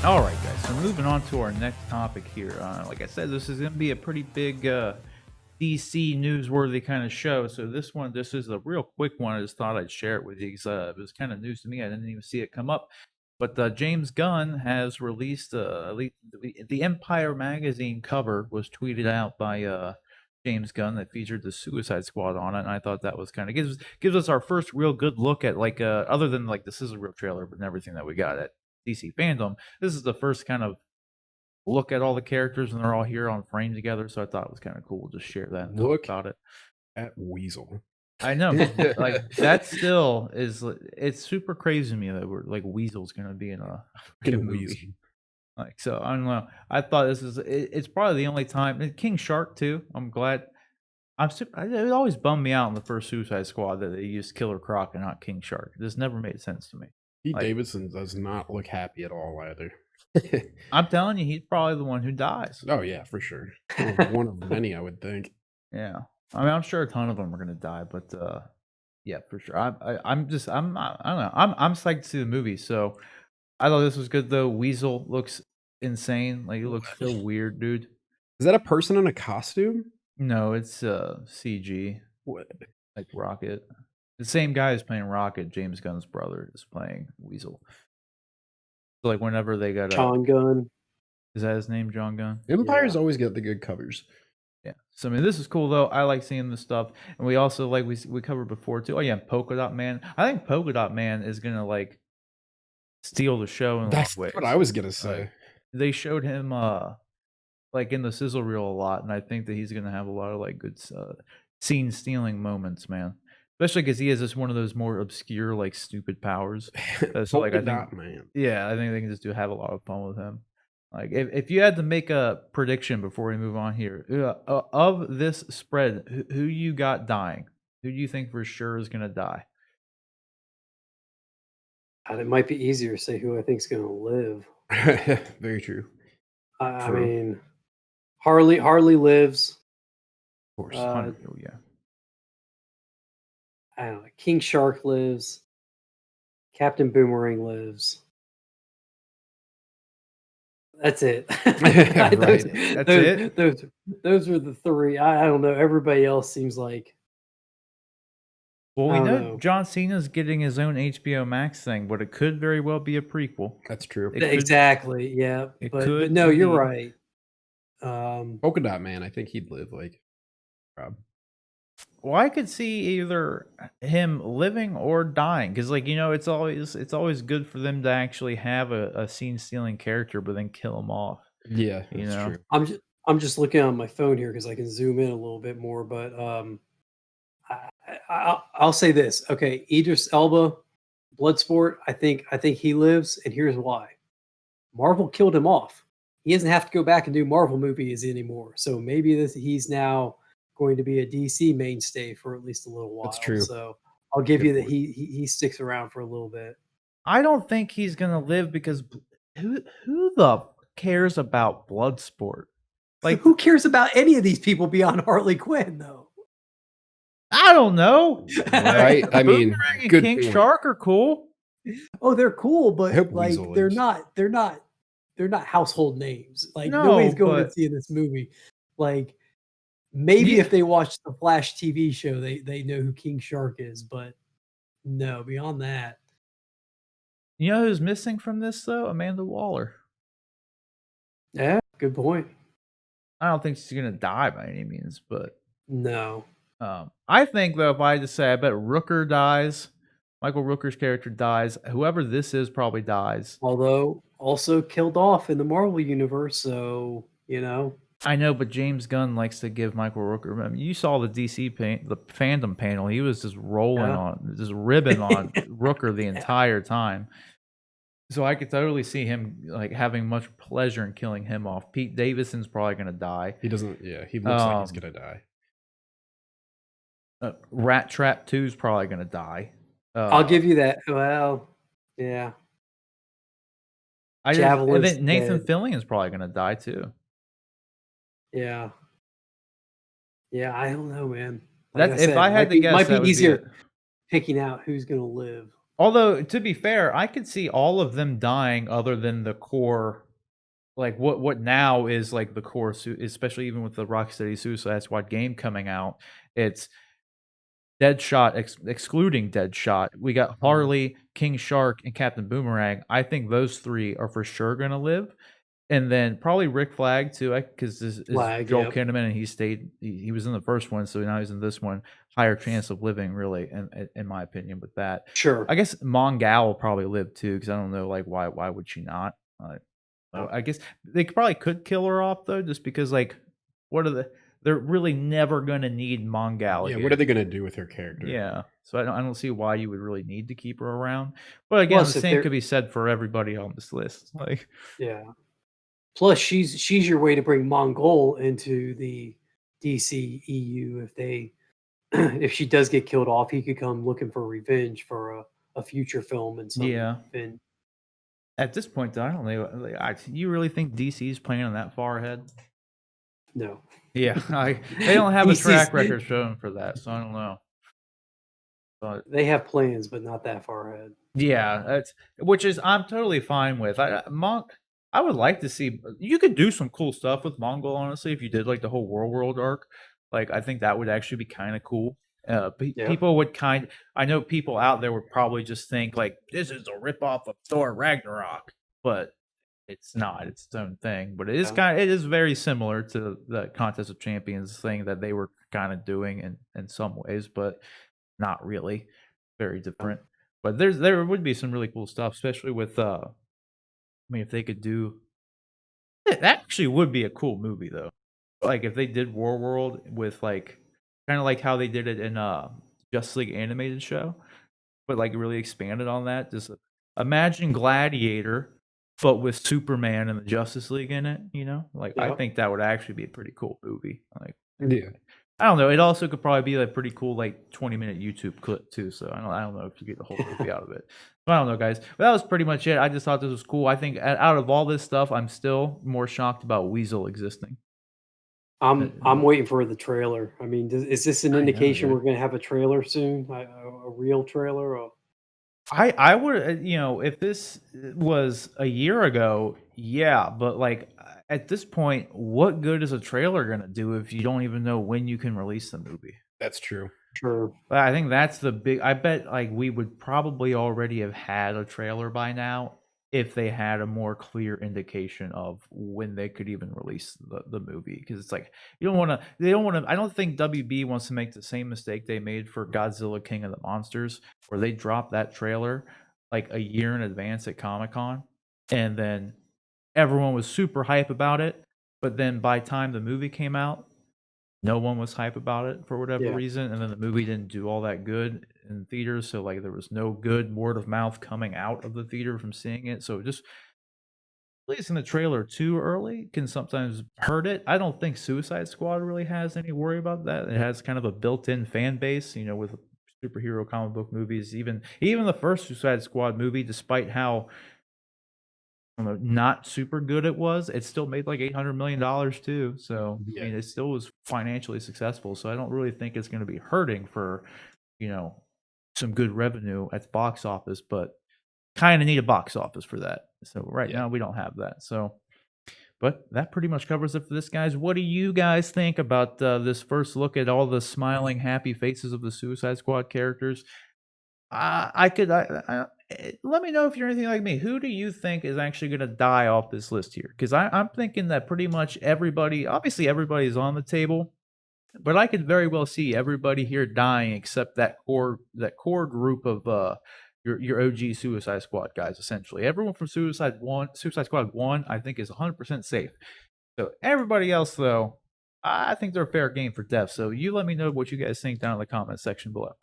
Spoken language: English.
All right, guys. So moving on to our next topic here. Like I said, this is going to be a pretty big DC newsworthy kind of show. So this is a real quick one. I just thought I'd share it with you because it was kind of news to me. I didn't even see it come up. But James Gunn has released the Empire magazine cover was tweeted out by James Gunn that featured the Suicide Squad on it, and I thought that was kind of gives us our first real good look at like other than like this is a real trailer, but everything that we got at DC Fandom. This is the first kind of look at all the characters, and they're all here on frame together. So I thought it was kind of cool to share that and talk about it. At Weasel. I know, like that still is. It's super crazy to me that we're like Weasel's going to be in a movie. Weasel. Like so, I don't know. I thought this is. It's probably the only time. And King Shark too. I'm glad. It always bummed me out in the first Suicide Squad that they used Killer Croc and not King Shark. This never made sense to me. Pete Davidson does not look happy at all either. I'm telling you, he's probably the one who dies. Oh yeah, for sure. One of many, I would think. Yeah, I mean, I'm sure a ton of them are gonna die, but yeah, for sure. I'm not, I don't know. I'm psyched to see the movie. So I thought this was good though. Weasel looks insane. Like it looks so weird, dude. Is that a person in a costume? No, it's CG. What? Like Rocket. The same guy is playing Rocket. James Gunn's brother is playing Weasel. So like whenever they got John Gunn. Is that his name, John Gunn? Empires always get the good covers. Yeah. So I mean, this is cool though. I like seeing this stuff, and we also like we covered before too. Oh yeah, Polka Dot Man. I think Polka Dot Man is gonna like steal the show in a lot That's of ways. what I was gonna say. They showed him like in the sizzle reel a lot, and I think that he's gonna have a lot of like good scene stealing moments, man. Especially because he has this one of those more obscure, like stupid powers. So like I think, yeah, I think they can just have a lot of fun with him. Like if you had to make a prediction before we move on here of this spread, who you got dying? Who do you think for sure is gonna die? And it might be easier to say who I think is going to live. Very true. I mean, Harley lives. Of course, yeah. I don't know. King Shark lives. Captain Boomerang lives. That's it. Right. That's it. Those are the three. I don't know. Everybody else seems like. Well, we know John Cena's getting his own HBO Max thing, but it could very well be a prequel. That's true. Exactly. Yeah. But no, you're right. Polka Dot Man, I think he'd live like Rob. Well, I could see either him living or dying, because like it's always good for them to actually have a scene stealing character, but then kill him off. Yeah, that's true. I'm just looking on my phone here because I can zoom in a little bit more, but I'll say this. Okay, Idris Elba, Bloodsport. I think he lives, and here's why. Marvel killed him off. He doesn't have to go back and do Marvel movies anymore. So maybe he's now going to be a DC mainstay for at least a little while. That's true. So I'll give you that he sticks around for a little bit. I don't think he's gonna live because who the cares about Bloodsport? Like who cares about any of these people beyond Harley Quinn though? I don't know. Right? I mean, good King Shark are cool. Oh, they're cool, but like they're not household names. Like nobody's going to see this movie. Like maybe if they watch the Flash TV show, they know who King Shark is, but no, beyond that. You know who's missing from this though? Amanda Waller. Yeah, good point. I don't think she's gonna die by any means, but no. I think though, if I had to say, I bet Rooker dies. Michael Rooker's character dies. Whoever this is probably dies. Although also killed off in the Marvel universe, so I know, but James Gunn likes to give Michael Rooker. I mean, you saw the DC the fandom panel. He was just rolling on, just ribbing on Rooker the entire time. So I could totally see him like having much pleasure in killing him off. Pete Davidson's probably going to die. He doesn't. Yeah, he looks like he's going to die. Rat Trap 2 is probably going to die. I'll give you that. Well, yeah. I think Nathan Fillion is probably going to die too. Yeah. Yeah, I don't know, man. Like if I had to guess, it might be easier picking out who's going to live. Although, to be fair, I could see all of them dying other than the core, like what now is like the core, especially even with the Rocksteady Suicide Squad game coming out. It's Deadshot, excluding Deadshot. We got Harley, King Shark, and Captain Boomerang. I think those three are for sure going to live. And then probably Rick Flag too, because this is Flag, Joel yep. Kinnaman, and he stayed. He was in the first one, so now he's in this one. Higher chance of living, really, in my opinion. With that, Sure. I guess Mongal will probably live too, because I don't know, like why would she not? I guess they probably could kill her off though, just because like what are they're really never gonna need Mongal. Yeah, again. what are they gonna do with her character? Yeah, so I don't see why you would really need to keep her around. But again, Plus, the if same they're- could be said for everybody on this list. Like, Yeah. Plus, she's your way to bring Mongol into the DC EU. If they, if she does get killed off, he could come looking for revenge for a future film and something. Yeah. And At this point, though, I don't know. Like, you really think DC's planning that far ahead? no. Yeah, they don't have a DC's track record showing for that, so I don't know. But They have plans, but not that far ahead. yeah, which is I'm totally fine with. I would like to see. You could do some cool stuff with Mongol, honestly, if you did like the whole World arc. Like, I think that would actually be kind of cool. People would I know people out there would probably just think like this is a ripoff of Thor Ragnarok, but it's not. It's its own thing. But it is it is very similar to the Contest of Champions thing that they were kind of doing in some ways, but not really. Very different. But there would be some really cool stuff, especially with I mean, if they could do that, actually would be a cool movie though. Like if they did War World with like kind of like how they did it in Justice League animated show, but like really expanded on that. Just imagine Gladiator, but with Superman and the Justice League in it. You know, like I think that would actually be a pretty cool movie. Like, yeah, I don't know. It also could probably be a pretty cool, like 20-minute YouTube clip too. So I don't know if you get the whole movie out of it. But I don't know, guys. But that was pretty much it. I just thought this was cool. I think out of all this stuff, I'm still more shocked about Weasel existing. I'm waiting for the trailer. I mean, is this an indication we're going to have a trailer soon? A real trailer? Or? I would, if this was a year ago, yeah, but like at this point, what good is a trailer gonna do if you don't even know when you can release the movie? that's true. Sure. But I think that's the big. I bet like we would probably already have had a trailer by now if they had a more clear indication of when they could even release the movie. Because it's like they don't want to. I don't think WB wants to make the same mistake they made for Godzilla King of the Monsters, where they dropped that trailer like a year in advance at Comic-Con, and then everyone was super hype about it. But then by the time the movie came out, no one was hype about it for whatever reason, and then the movie didn't do all that good in theaters, so like there was no good word of mouth coming out of the theater from seeing it. So just releasing the trailer too early can sometimes hurt it. I don't think Suicide Squad really has any worry about that. It has kind of a built-in fan base, with superhero comic book movies. Even the first Suicide Squad movie, despite how not super good it was, it still made like $800 million too. So I mean, it still was financially successful. So I don't really think it's going to be hurting for some good revenue at the box office, but kind of need a box office for that. So right now we don't have that. So, but that pretty much covers it for this, guys. What do you guys think about this first look at all the smiling, happy faces of the Suicide Squad characters? Let me know if you're anything like me. Who do you think is actually going to die off this list here? Because I'm thinking that pretty much everybody, obviously everybody's on the table, but I could very well see everybody here dying except that core group of your OG Suicide Squad guys. Essentially, everyone from Suicide Squad 1, I think is 100% safe. So everybody else, though, I think they're a fair game for death. So you let me know what you guys think down in the comment section below.